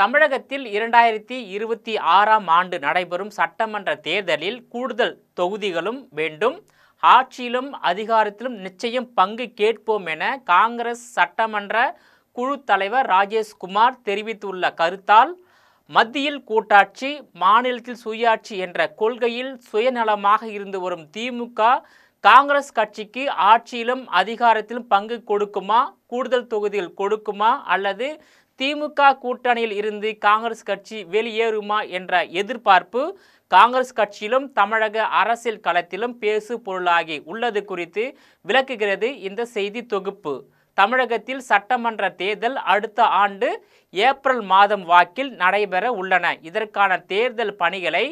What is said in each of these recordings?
தமிழகத்தில் 2026ஆம் ஆண்டு நடைபெறும் சட்டமன்ற தேர்தலில் கூடுதல் தொகுதிகளும் வேண்டும், ஆட்சியிலும் அதிகாரத்திலும் நிச்சயம் பங்கு கேட்போம் என காங்கிரஸ் சட்டமன்ற குழு தலைவர் ராஜேஷ்குமார் தெரிவித்துள்ள கருத்தால் மத்தியில் கூட்டாட்சி, மாநிலத்தில் சுயாட்சி என்ற கொள்கையில் சுயநலமாக இருந்து வரும் திமுக காங்கிரஸ் கட்சிக்கு ஆட்சியிலும் அதிகாரத்திலும் பங்கு கொடுக்குமா, கூடுதல் தொகுதிகள் கொடுக்குமா அல்லது திமுக கூட்டணியில் இருந்து காங்கிரஸ் கட்சி வெளியேறுமா என்ற எதிர்பார்ப்பு காங்கிரஸ் கட்சியிலும் தமிழக அரசியல் களத்திலும் பேசு பொருளாகி உள்ளது குறித்து விளக்குகிறது இந்த செய்தி தொகுப்பு. தமிழகத்தில் சட்டமன்ற தேர்தல் அடுத்த ஆண்டு ஏப்ரல் மாதம் வாக்கில் நடைபெற உள்ளன. இதற்கான தேர்தல் பணிகளை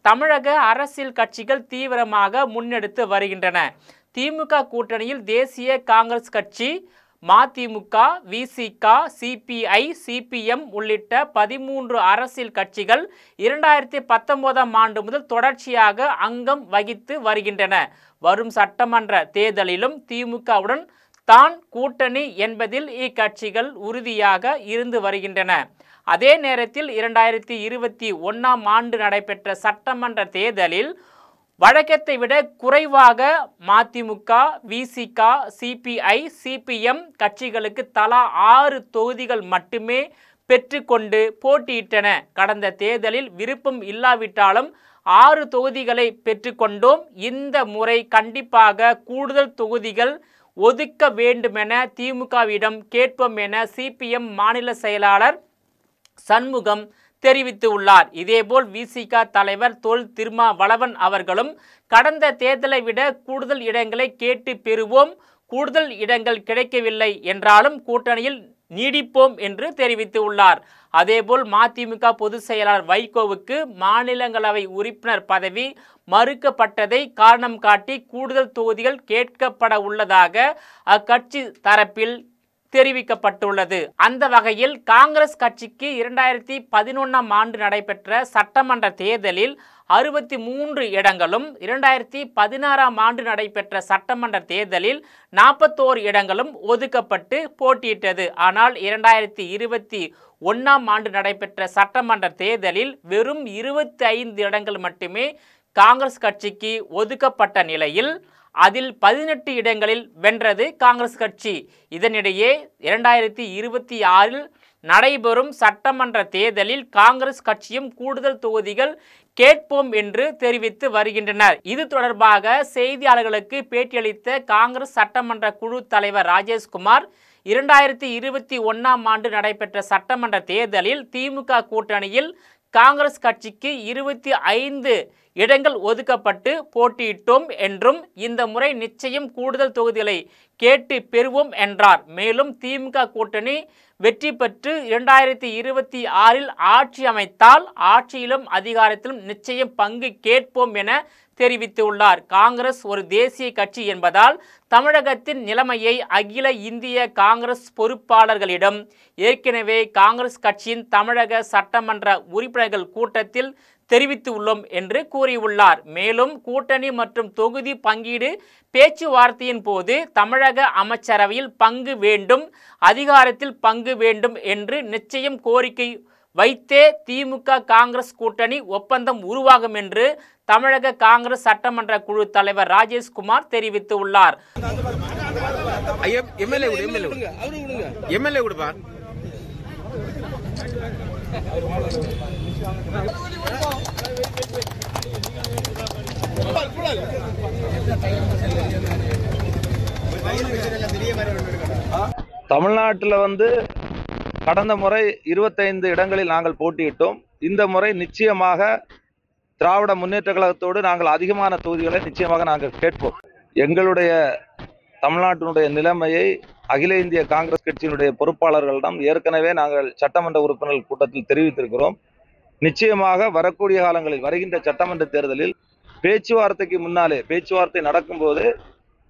தமிழக அரசியல் கட்சிகள் தீவிரமாக முன்னெடுத்து வருகின்றன. திமுக கூட்டணியில் தேசிய காங்கிரஸ் கட்சி, மதிமுக, விசிக, சிபிஐ, சிபிஎம் உள்ளிட்ட 13 அரசியல் கட்சிகள் 2019ஆம் ஆண்டு முதல் தொடர்ச்சியாக அங்கம் வகித்து வருகின்றன. வரும் சட்டமன்ற தேர்தலிலும் திமுகவுடன் தான் கூட்டணி என்பதில் இக்கட்சிகள் உறுதியாக இருந்து வருகின்றன. அதே நேரத்தில் 2021ஆம் ஆண்டு நடைபெற்ற சட்டமன்ற தேர்தலில் வழக்கத்தை விட குறைவாக மதிமுக, விசிக, சிபிஐ, சிபிஎம் கட்சிகளுக்கு தலா 6 தொகுதிகள் மட்டுமே பெற்றுக்கொண்டு போட்டியிட்டன. கடந்த தேர்தலில் விருப்பம் இல்லாவிட்டாலும் 6 தொகுதிகளை பெற்றுக்கொண்டோம். இந்த முறை கண்டிப்பாக கூடுதல் தொகுதிகள் ஒதுக்க வேண்டுமென திமுகவிடம் கேட்போம் என சிபிஎம் மாநில செயலாளர் சண்முகம் தெரிவித்துள்ளார். இதேபோல் விசிக தலைவர் தொல் திருமாவளவன் அவர்களும் கடந்த தேர்தலை விட கூடுதல் இடங்களை கேட்டு பெறுவோம், கூடுதல் இடங்கள் கிடைக்கவில்லை என்றாலும் கூட்டணியில் நீடிப்போம் என்று தெரிவித்துள்ளார். அதேபோல் மதிமுக பொதுச் செயலாளர் வைகோவுக்கு மாநிலங்களவை உறுப்பினர் பதவி மறுக்கப்பட்டதை காரணம் காட்டி கூடுதல் தொகுதிகள் கேட்கப்பட உள்ளதாக அக்கட்சி தரப்பில் தெரிவிக்கப்பட்டுள்ளது. அந்த வகையில் காங்கிரஸ் கட்சிக்கு 2011ஆம் ஆண்டு நடைபெற்ற சட்டமன்ற தேர்தலில் 63 இடங்களும், 2016ஆம் ஆண்டு நடைபெற்ற சட்டமன்ற தேர்தலில் 41 இடங்களும் ஒதுக்கப்பட்டு போட்டியிட்டது. ஆனால் 2021ஆம் ஆண்டு நடைபெற்ற சட்டமன்ற தேர்தலில் வெறும் 25 இடங்கள் மட்டுமே காங்கிரஸ் கட்சிக்கு ஒதுக்கப்பட்ட நிலையில் அதில் 18 இடங்களில் வென்றது காங்கிரஸ் கட்சி. இதனிடையே 2026இல் நடைபெறும் சட்டமன்ற தேர்தலில் காங்கிரஸ் கட்சியும் கூடுதல் தொகுதிகள் கேட்போம் என்று தெரிவித்து வருகின்றனர். இது தொடர்பாக செய்தியாளர்களுக்கு பேட்டியளித்த காங்கிரஸ் சட்டமன்ற குழு தலைவர் ராஜேஷ்குமார், 2021ஆம் ஆண்டு நடைபெற்ற சட்டமன்ற தேர்தலில் திமுக கூட்டணியில் காங்கிரஸ் கட்சிக்கு 25 இடங்கள் ஒதுக்கப்பட்டு போட்டியிட்டோம் என்றும் இந்த முறை நிச்சயம் கூடுதல் தொகுதிகளை கேட்டு பெறுவோம் என்றார். மேலும் திமுக கூட்டணி வெற்றி பெற்று 2026இல் ஆட்சி அமைத்தால் ஆட்சியிலும் அதிகாரத்திலும் நிச்சயம் பங்கு கேட்போம் என தெரிவித்துள்ளார். காங்கிரஸ் ஒரு தேசிய கட்சி என்பதால் தமிழகத்தின் நிலைமையை அகில இந்திய காங்கிரஸ் பொறுப்பாளர்களிடம் ஏற்கனவே காங்கிரஸ் கட்சியின் தமிழக சட்டமன்ற உறுப்பினர்கள் கூட்டத்தில் தெரிவித்துள்ளோம் என்று கூறியுள்ளார். மேலும் கூட்டணி மற்றும் தொகுதி பங்கீடு பேச்சுவார்த்தையின் போது தமிழக அமைச்சரவையில் பங்கு வேண்டும், அதிகாரத்தில் பங்கு வேண்டும் என்று நிச்சயம் கோரிக்கை வைத்தே திமுக காங்கிரஸ் கூட்டணி ஒப்பந்தம் உருவாகும் என்று தமிழக காங்கிரஸ் சட்டமன்ற குழு தலைவர் ராஜேஷ்குமார் தெரிவித்துள்ளார். தமிழ்நாட்டில் கடந்த முறை 25 இடங்களில் நாங்கள் போட்டியிட்டோம். இந்த முறை நிச்சயமாக திராவிட முன்னேற்ற கழகத்தோடு நாங்கள் அதிகமான தொகுதிகளை நிச்சயமாக நாங்கள் கேட்போம். எங்களுடைய தமிழ்நாட்டினுடைய நிலைமையை அகில இந்திய காங்கிரஸ் கட்சியினுடைய பொறுப்பாளர்களிடம் ஏற்கனவே நாங்கள் சட்டமன்ற உறுப்பினர்கள் கூட்டத்தில் தெரிவித்திருக்கிறோம். நிச்சயமாக வரக்கூடிய காலங்களில் வருகின்ற சட்டமன்ற தேர்தலில் பேச்சுவார்த்தைக்கு முன்னாலே, பேச்சுவார்த்தை நடக்கும்போது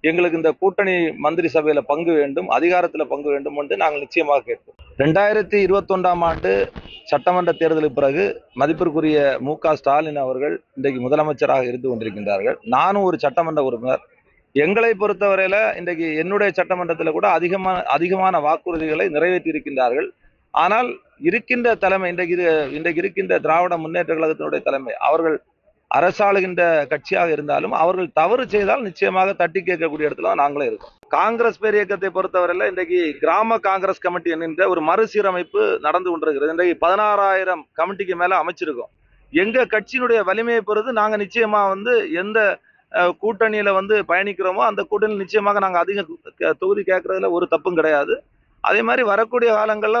எங்களுக்கு இந்த கூட்டணி மந்திரி சபையில பங்கு வேண்டும், அதிகாரத்தில் பங்கு வேண்டும் என்று நாங்கள் நிச்சயமாக கேட்போம். 2021ஆம் ஆண்டு சட்டமன்ற தேர்தலுக்கு பிறகு மதிப்பிற்குரிய மு.க. ஸ்டாலின் அவர்கள் இன்றைக்கு முதலமைச்சராக இருந்து கொண்டிருக்கின்றார்கள். நானும் ஒரு சட்டமன்ற உறுப்பினர். எங்களை பொறுத்தவரையில இன்றைக்கு என்னுடைய சட்டமன்றத்தில் கூட அதிகமான வாக்குறுதிகளை நிறைவேற்றி இருக்கின்றார்கள். ஆனால் இருக்கின்ற தலைமை இன்றைக்கு இருக்கின்ற திராவிட முன்னேற்ற கழகத்தினுடைய தலைமை அவர்கள் அரசாளுகின்ற கட்சியாக இருந்தாலும் அவர்கள் தவறு செய்தால் நிச்சயமாக தட்டி கேட்கக்கூடிய இடத்துல நாங்களே இருக்கோம். காங்கிரஸ் பேரியக்கத்தை பொறுத்தவரையில் இன்றைக்கு கிராம காங்கிரஸ் கமிட்டி என்கின்ற ஒரு மறுசீரமைப்பு நடந்து கொண்டிருக்கிறது. இன்றைக்கு 16,000 கமிட்டிக்கு மேல அமைச்சிருக்கோம். எங்க கட்சியினுடைய வலிமையை பொறுத்து நாங்க நிச்சயமா எந்த கூட்டணியில பயணிக்கிறோமோ அந்த கூட்டணியில் நிச்சயமாக நாங்க அதிக தொகுதி கேட்கறதுல ஒரு தப்பும் கிடையாது. அதே மாதிரி வரக்கூடிய காலங்கள்ல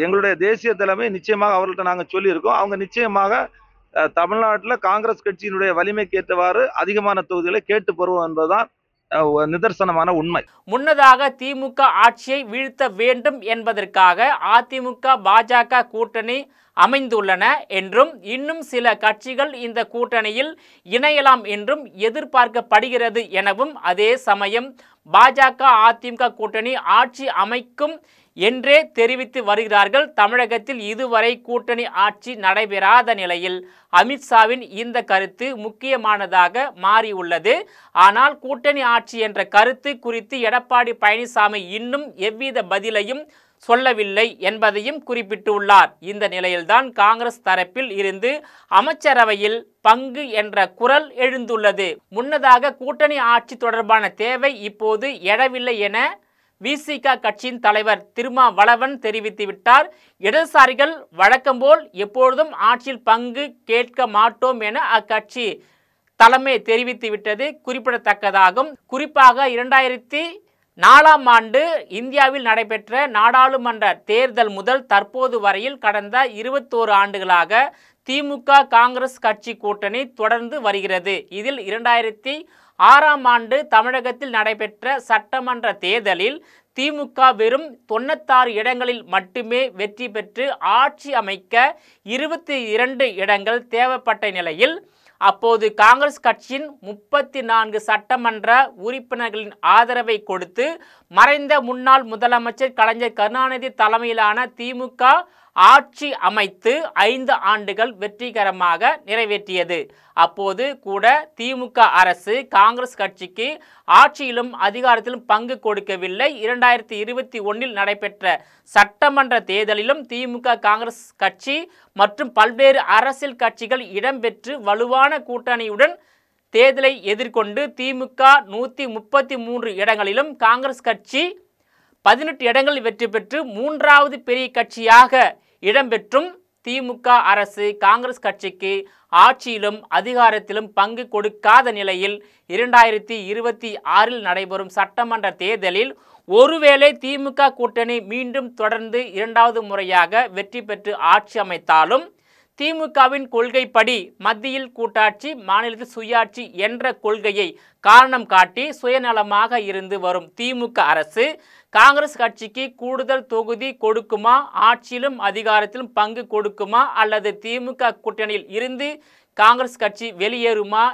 எங்களுடைய தேசிய தலைமை நிச்சயமாக அவர்கள்ட்ட நாங்க சொல்லியிருக்கோம். அவங்க நிச்சயமாக தமிழ்நாட்டில் காங்கிரஸ் கட்சியினுடைய வலிமைக்கு ஏற்றவாறு அதிகமான தொகுதிகளை கேட்டு பெறுவோம் என்பதுதான் நிதர்சனமான உண்மை. முன்னதாக திமுக ஆட்சியை வீழ்த்த வேண்டும் என்பதற்காக அதிமுக பாஜக கூட்டணி அமைந்துள்ளன என்றும் இன்னும் சில கட்சிகள் இந்த கூட்டணியில் இணையலாம் என்றும் எதிர்பார்க்கப்படுகிறது எனவும், அதே சமயம் பாஜக அதிமுக கூட்டணி ஆட்சி அமைக்கும் என்றே தெரிவித்து வருகிறார்கள். தமிழகத்தில் இதுவரை கூட்டணி ஆட்சி நடைபெறாத நிலையில் அமித்ஷாவின் இந்த கருத்து முக்கியமானதாக மாறியுள்ளது. ஆனால் கூட்டணி ஆட்சி என்ற கருத்து குறித்து எடப்பாடி பழனிசாமி இன்னும் எவ்வித பதிலையும் சொல்லவில்லை என்பதையும் குறிப்பிட்டுள்ளார். இந்த நிலையில்தான் காங்கிரஸ் தரப்பில் இருந்து அமைச்சரவையில் பங்கு என்ற குரல் எழுந்துள்ளது. முன்னதாக கூட்டணி ஆட்சி தொடர்பான தேவை இப்போது எழவில்லை என விசிக கட்சியின் தலைவர் திருமாவளவன் தெரிவித்துவிட்டார். இடதுசாரிகள் வழக்கம்போல் எப்பொழுதும் ஆட்சியில் பங்கு கேட்க மாட்டோம் என அக்கட்சி தலைமை தெரிவித்துவிட்டது குறிப்பிடத்தக்கதாகும். குறிப்பாக 2004ஆம் ஆண்டு இந்தியாவில் நடைபெற்ற நாடாளுமன்ற தேர்தல் முதல் தற்போது வரையில் கடந்த 21 ஆண்டுகளாக திமுக காங்கிரஸ் கட்சி கூட்டணி தொடர்ந்து வருகிறது. இதில் 2006ஆம் ஆண்டு தமிழகத்தில் நடைபெற்ற சட்டமன்ற தேர்தலில் திமுக வெறும் 96 இடங்களில் மட்டுமே வெற்றி பெற்று ஆட்சி அமைக்க 22 இடங்கள் தேவைப்பட்ட நிலையில் அப்போது காங்கிரஸ் கட்சியின் 34 சட்டமன்ற உறுப்பினர்களின் ஆதரவை கொடுத்து மறைந்த முன்னாள் முதலமைச்சர் கலைஞர் கருணாநிதி தலைமையிலான திமுக ஆட்சி அமைத்து 5 ஆண்டுகள் வெற்றிகரமாக நிறைவேற்றியது. அப்போது கூட திமுக அரசு காங்கிரஸ் கட்சிக்கு ஆட்சியிலும் அதிகாரத்திலும் பங்கு கொடுக்கவில்லை. 2021இல் நடைபெற்ற சட்டமன்ற தேர்தலிலும் திமுக காங்கிரஸ் கட்சி மற்றும் பல்வேறு அரசியல் கட்சிகள் இடம்பெற்று வலுவான கூட்டணியுடன் தேர்தலை எதிர்கொண்டு திமுக 133 இடங்களிலும் காங்கிரஸ் கட்சி 18 இடங்களில் வெற்றி பெற்று 3வது பெரிய கட்சியாக இடம்பெற்றும் திமுக அரசு காங்கிரஸ் கட்சிக்கு ஆட்சியிலும் அதிகாரத்திலும் பங்கு கொடுக்காத நிலையில் 2026இல் நடைபெறும் சட்டமன்ற தேர்தலில் ஒருவேளை திமுக கூட்டணி மீண்டும் தொடர்ந்து 2வது முறையாக வெற்றி பெற்று ஆட்சி அமைத்தாலும் திமுகவின் கொள்கைப்படி மத்தியில் கூட்டாட்சி மாநிலத்தில் சுயாட்சி என்ற கொள்கையை காரணம் காட்டி சுயநலமாக இருந்து வரும் திமுக அரசு காங்கிரஸ் கட்சிக்கு கூடுதல் தொகுதி கொடுக்குமா, ஆட்சியிலும் அதிகாரத்திலும் பங்கு கொடுக்குமா, அல்லது திமுக கூட்டணியில் இருந்து காங்கிரஸ் கட்சி வெளியேறுமா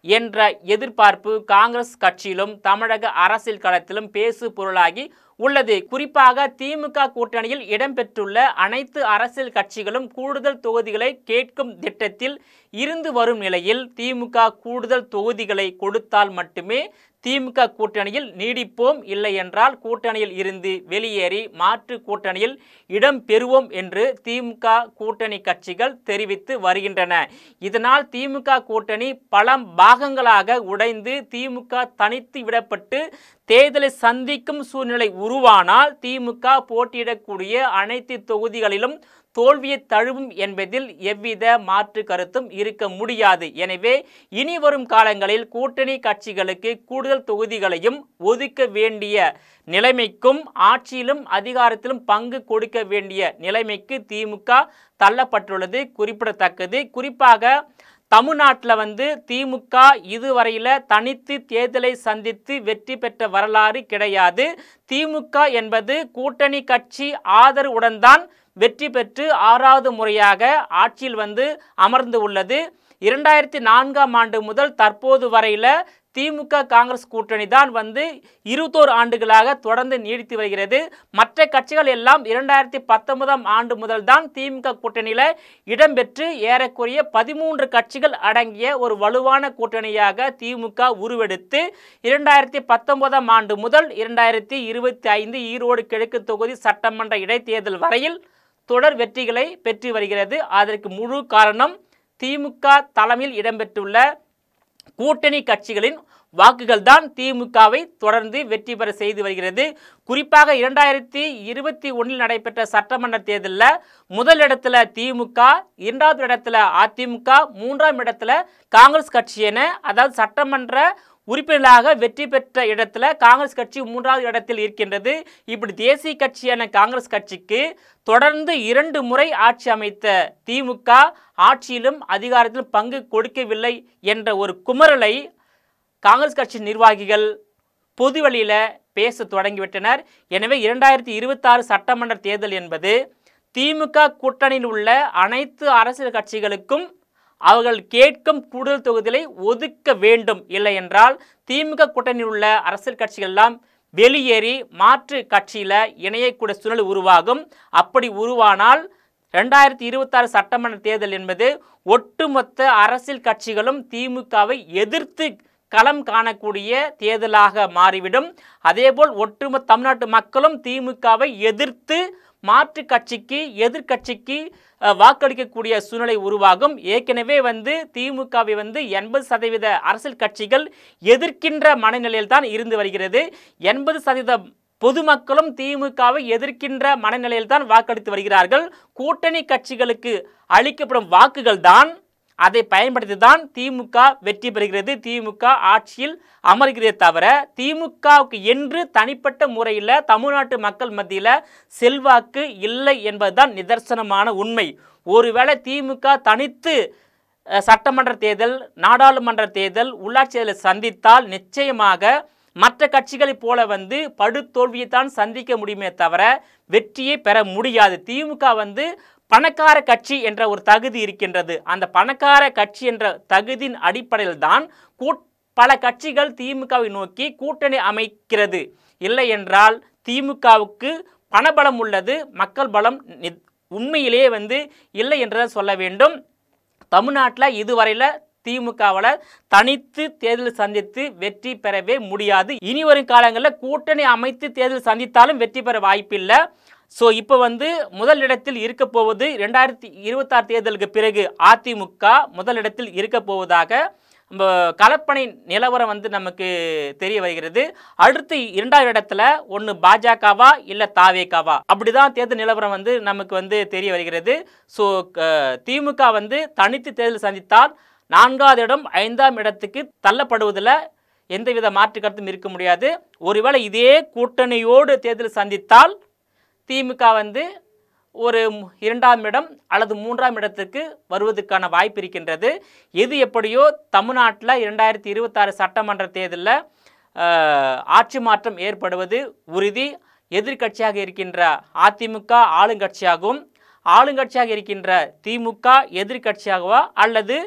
என்ற எதிர்பார்ப்பு காங்கிரஸ் கட்சியிலும் தமிழக அரசியல் களத்திலும் பேசு பொருளாகி உள்ளது. குறிப்பாக திமுக கூட்டணியில் இடம்பெற்றுள்ள அனைத்து அரசியல் கட்சிகளும் கூடுதல் தொகுதிகளை கேட்கும் திட்டத்தில் இருந்து வரும் நிலையில் திமுக கூடுதல் தொகுதிகளை கொடுத்தால் மட்டுமே திமுக கூட்டணியில் நீடிப்போம், இல்லை என்றால் கூட்டணியில் இருந்து வெளியேறி மாற்று கூட்டணியில் இடம் பெறுவோம் என்று திமுக கூட்டணி கட்சிகள் தெரிவித்து வருகின்றன. இதனால் திமுக கூட்டணி பல பாகங்களாக உடைந்து திமுக தனித்து விடப்பட்டு தேர்தலை சந்திக்கும் சூழ்நிலை உருவானால் திமுக போட்டியிடக்கூடிய அனைத்து தொகுதிகளிலும் தோல்வியை தழுவும் என்பதில் எவ்வித மாற்று கருத்தும் இருக்க முடியாது. எனவே இனி வரும் காலங்களில் கூட்டணி கட்சிகளுக்கு கூடுதல் தொகுதிகளையும் ஒதுக்க வேண்டிய நிலைமைக்கும் ஆட்சியிலும் அதிகாரத்திலும் பங்கு கொடுக்க வேண்டிய நிலைமைக்கு திமுக தள்ளப்பட்டுள்ளது குறிப்பிடத்தக்கது. குறிப்பாக தமிழ்நாட்டில் திமுக இதுவரையில் தனித்து தேர்தலை சந்தித்து வெற்றி பெற்ற வரலாறு கிடையாது. திமுக என்பது கூட்டணி கட்சி ஆதரவுடன் தான் வெற்றி பெற்று 6வது முறையாக ஆட்சியில் அமர்ந்து உள்ளது. 2004ஆம் ஆண்டு முதல் தற்போது வரையில் திமுக காங்கிரஸ் கூட்டணி தான் வந்து 21 ஆண்டுகளாக தொடர்ந்து நீடித்து வருகிறது. மற்ற கட்சிகள் எல்லாம் 2019ஆம் ஆண்டு முதல் தான் திமுக கூட்டணியில் இடம்பெற்று ஏறக்குறைய 13 கட்சிகள் அடங்கிய ஒரு வலுவான கூட்டணியாக திமுக உருவெடுத்து 2019ஆம் ஆண்டு முதல் 2025 ஈரோடு கிழக்கு தொகுதி சட்டமன்ற இடைத்தேர்தல் வரையில் தொடர் வெற்றிகளை பெற்று வருகிறது. அதற்கு முழு காரணம் திமுக தலைமையில் இடம்பெற்றுள்ள கூட்டணி கட்சிகளின் வாக்குகள் தான் திமுகவை தொடர்ந்து வெற்றி பெற செய்து வருகிறது. குறிப்பாக 2021 நடைபெற்ற சட்டமன்ற தேர்தலில் முதலிடத்தில் திமுக, இரண்டாவது இடத்துல அதிமுக, மூன்றாம் இடத்துல காங்கிரஸ் கட்சி என அதாவது சட்டமன்ற உறுப்பினராக வெற்றி பெற்ற இடத்துல காங்கிரஸ் கட்சி 3வது இடத்தில் இருக்கின்றது. இப்படி தேசிய கட்சியான காங்கிரஸ் கட்சிக்கு தொடர்ந்து 2 முறை ஆட்சி அமைத்த திமுக ஆட்சியிலும் அதிகாரத்திலும் பங்கு கொடுக்கவில்லை என்ற ஒரு குமரலை காங்கிரஸ் கட்சி நிர்வாகிகள் பொது வழியில் பேச தொடங்கிவிட்டனர். எனவே 2026 சட்டமன்ற தேர்தல் என்பது திமுக கூட்டணியில் உள்ள அனைத்து அரசியல் கட்சிகளுக்கும் அவர்கள் கேட்கும் கூடுதல் தொகுதிகளை ஒதுக்க வேண்டும். இல்லை என்றால் திமுக கூட்டணியில் உள்ள அரசியல் கட்சிகள் எல்லாம் வெளியேறி மாற்று கட்சியில் இணையக்கூடிய சூழல் உருவாகும். அப்படி உருவானால் 2026 சட்டமன்ற தேர்தல் என்பது ஒட்டுமொத்த அரசியல் கட்சிகளும் திமுகவை எதிர்த்து களம் காணக்கூடிய தேர்தலாக மாறிவிடும். அதேபோல் ஒட்டுமொத்த தமிழ்நாட்டு மக்களும் திமுகவை எதிர்த்து மாற்று கட்சிக்கு எதிர்கட்சிக்கு வாக்களிக்கக்கூடிய சூழ்நிலை உருவாகும். ஏற்கனவே வந்து திமுகவை வந்து 80% அரசியல் கட்சிகள் எதிர்க்கின்ற மனநிலையில் தான் இருந்து வருகிறது. 80% பொதுமக்களும் திமுகவை எதிர்க்கின்ற மனநிலையில் தான் வாக்களித்து வருகிறார்கள். கூட்டணி கட்சிகளுக்கு அளிக்கப்படும் வாக்குகள் தான் அதை பயன்படுத்தி தான் திமுக வெற்றி பெறுகிறது, திமுக ஆட்சியில் அமர்கிறதே தவிர திமுகவுக்கு என்று தனிப்பட்ட முறையில் தமிழ்நாட்டு மக்கள் மத்தியில் செல்வாக்கு இல்லை என்பதுதான் நிதர்சனமான உண்மை. ஒருவேளை திமுக தனித்து சட்டமன்ற தேர்தல், நாடாளுமன்ற தேர்தல், உள்ளாட்சி தேர்தலை சந்தித்தால் நிச்சயமாக மற்ற கட்சிகளைப் போல வந்து படுதோல்வியைத்தான் சந்திக்க முடியுமே தவிர வெற்றியை பெற முடியாது. திமுக வந்து பணக்கார கட்சி என்ற ஒரு தகுதி இருக்கின்றது. அந்த பணக்கார கட்சி என்ற தகுதியின் அடிப்படையில் தான் பல கட்சிகள் திமுகவை நோக்கி கூட்டணி அமைக்கிறது. இல்லை என்றால் திமுகவுக்கு பணபலம் உள்ளது, மக்கள் பலம் உண்மையிலேயே வந்து இல்லை என்றுதான் சொல்ல வேண்டும். தமிழ்நாட்டில் இதுவரையில் திமுகவால் தனித்து தேர்தல் சந்தித்து வெற்றி பெறவே முடியாது. இனி வரும் காலங்களில் கூட்டணி அமைத்து தேர்தல் சந்தித்தாலும் வெற்றி பெற வாய்ப்பில்லை. ஸோ இப்போ வந்து முதலிடத்தில் இருக்க போவது 2026 தேர்தலுக்கு பிறகு அதிமுக முதலிடத்தில் இருக்க போவதாக கலப்பணி நிலவரம் வந்து நமக்கு தெரிய வருகிறது. அடுத்து 2வது இடத்துல ஒன்று பாஜகவா இல்லை தாவேகாவா அப்படிதான் தேர்தல் நிலவரம் வந்து நமக்கு வந்து தெரிய வருகிறது. ஸோ திமுக வந்து தனித்து தேர்தல் சந்தித்தால் 4வது இடம் 5ஆம் இடத்துக்கு தள்ளப்படுவதில் எந்தவித மாற்று கருத்தும் இருக்க முடியாது. ஒருவேளை இதே கூட்டணியோடு தேர்தல் சந்தித்தால் திமுக வந்து ஒரு 2ஆம் இடம் அல்லது 3ஆம் இடத்துக்கு வருவதற்கான வாய்ப்பு இருக்கின்றது. எது எப்படியோ தமிழ்நாட்டில் 2026 சட்டமன்ற தேர்தலில் ஆட்சி மாற்றம் ஏற்படுவது உறுதி. எதிர்கட்சியாக இருக்கின்ற அதிமுக ஆளுங்கட்சியாகவும் ஆளுங்கட்சியாக இருக்கின்ற திமுக எதிர்கட்சியாகவா அல்லது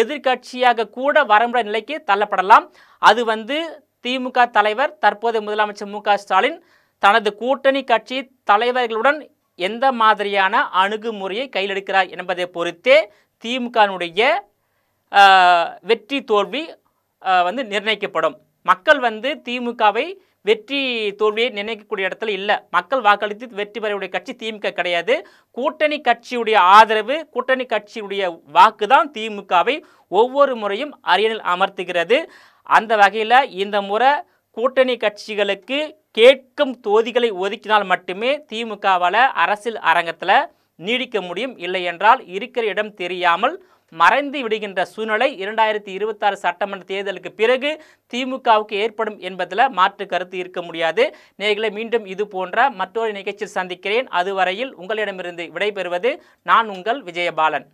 எதிர்கட்சியாக கூட வரம்புற நிலைக்கு தள்ளப்படலாம். அது வந்து திமுக தலைவர் தற்போதைய முதலமைச்சர் மு.க. ஸ்டாலின் தனது கூட்டணி கட்சி தலைவர்களுடன் எந்த மாதிரியான அணுகுமுறையை கையில் எடுக்கிறார் என்பதை பொறுத்தே திமுகனுடைய வெற்றி தோல்வி வந்து நிர்ணயிக்கப்படும். மக்கள் வந்து திமுகவை வெற்றி தோல்வியை நிர்ணயிக்கக்கூடிய இடத்துல இல்லை. மக்கள் வாக்களித்து வெற்றி பெறக்கூடிய கட்சி திமுக கிடையாது. கூட்டணி கட்சியுடைய ஆதரவு, கூட்டணி கட்சியுடைய வாக்கு தான் திமுகவை ஒவ்வொரு முறையும் அரியணையில் அமர்த்துகிறது. அந்த வகையில் இந்த முறை கூட்டணி கட்சிகளுக்கு கேட்கும் தொகுதிகளை ஒதுக்கினால் மட்டுமே திமுகவால் அரசியல் அரங்கத்தில் நீடிக்க முடியும். இல்லை என்றால் இருக்கிற இடம் தெரியாமல் மறைந்து விடுகின்ற சூழ்நிலை 2026 சட்டமன்ற தேர்தலுக்கு பிறகு திமுகவுக்கு ஏற்படும் என்பதில் மாற்று கருத்து இருக்க முடியாது. நேயர்களே, மீண்டும் இது போன்ற மற்றொரு நிகழ்ச்சியில் சந்திக்கிறேன். அதுவரையில் உங்களிடமிருந்து விடைபெறுவது நான் உங்கள் விஜயபாலன்.